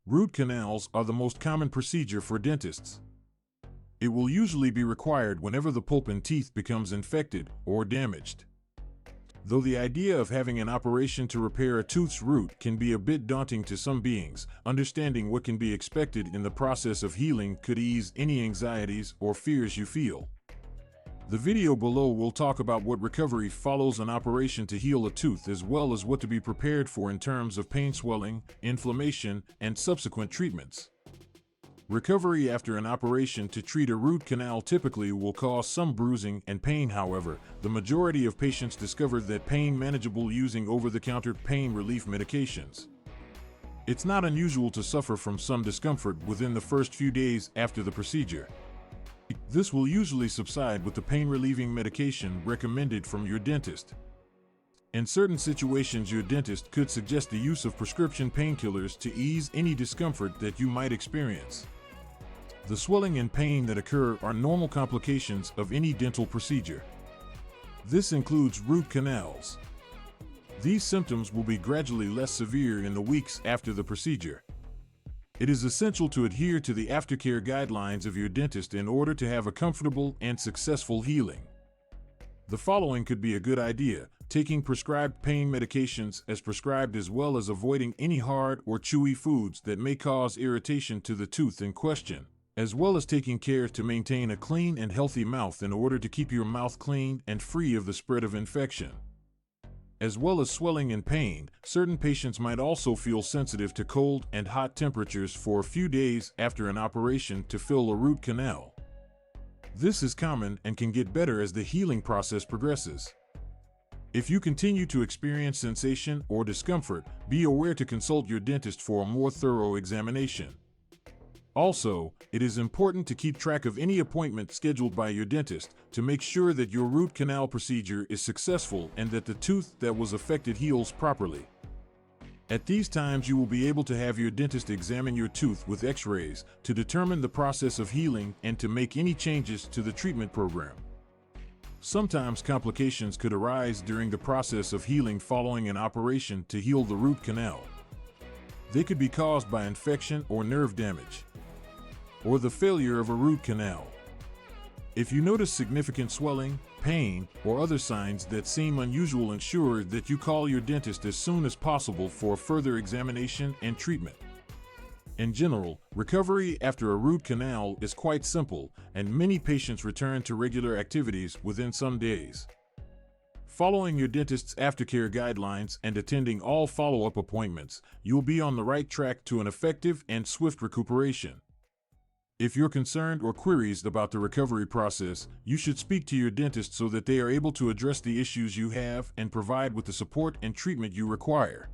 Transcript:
Root canals are the most common procedure for dentists. It will usually be required whenever the pulp in teeth becomes infected or damaged. Though the idea of having an operation to repair a tooth's root can be a bit daunting to some beings, understanding what can be expected in the process of healing could ease any anxieties or fears you feel. The video below will talk about what recovery follows an operation to heal a tooth, as well as what to be prepared for in terms of pain, swelling, inflammation, and subsequent treatments. Recovery after an operation to treat a root canal typically will cause some bruising and pain. However, the majority of patients discover that pain manageable using over-the-counter pain relief medications. It's not unusual to suffer from some discomfort within the first few days after the procedure. This will usually subside with the pain-relieving medication recommended from your dentist. In certain situations, your dentist could suggest the use of prescription painkillers to ease any discomfort that you might experience. The swelling and pain that occur are normal complications of any dental procedure. This includes root canals. These symptoms will be gradually less severe in the weeks after the procedure. It is essential to adhere to the aftercare guidelines of your dentist in order to have a comfortable and successful healing. The following could be a good idea: taking prescribed pain medications as prescribed, as well as avoiding any hard or chewy foods that may cause irritation to the tooth in question, as well as taking care to maintain a clean and healthy mouth in order to keep your mouth clean and free of the spread of infection. As well as swelling and pain, certain patients might also feel sensitive to cold and hot temperatures for a few days after an operation to fill a root canal. This is common and can get better as the healing process progresses. If you continue to experience sensation or discomfort, be aware to consult your dentist for a more thorough examination. Also, it is important to keep track of any appointment scheduled by your dentist to make sure that your root canal procedure is successful and that the tooth that was affected heals properly. At these times, you will be able to have your dentist examine your tooth with X-rays to determine the process of healing and to make any changes to the treatment program. Sometimes complications could arise during the process of healing following an operation to heal the root canal. They could be caused by infection or nerve damage, or the failure of a root canal. If you notice significant swelling, pain, or other signs that seem unusual, ensure that you call your dentist as soon as possible for further examination and treatment. In general, recovery after a root canal is quite simple, and many patients return to regular activities within some days. Following your dentist's aftercare guidelines and attending all follow-up appointments, you'll be on the right track to an effective and swift recuperation. If you're concerned or queries about the recovery process, you should speak to your dentist so that they are able to address the issues you have and provide with the support and treatment you require.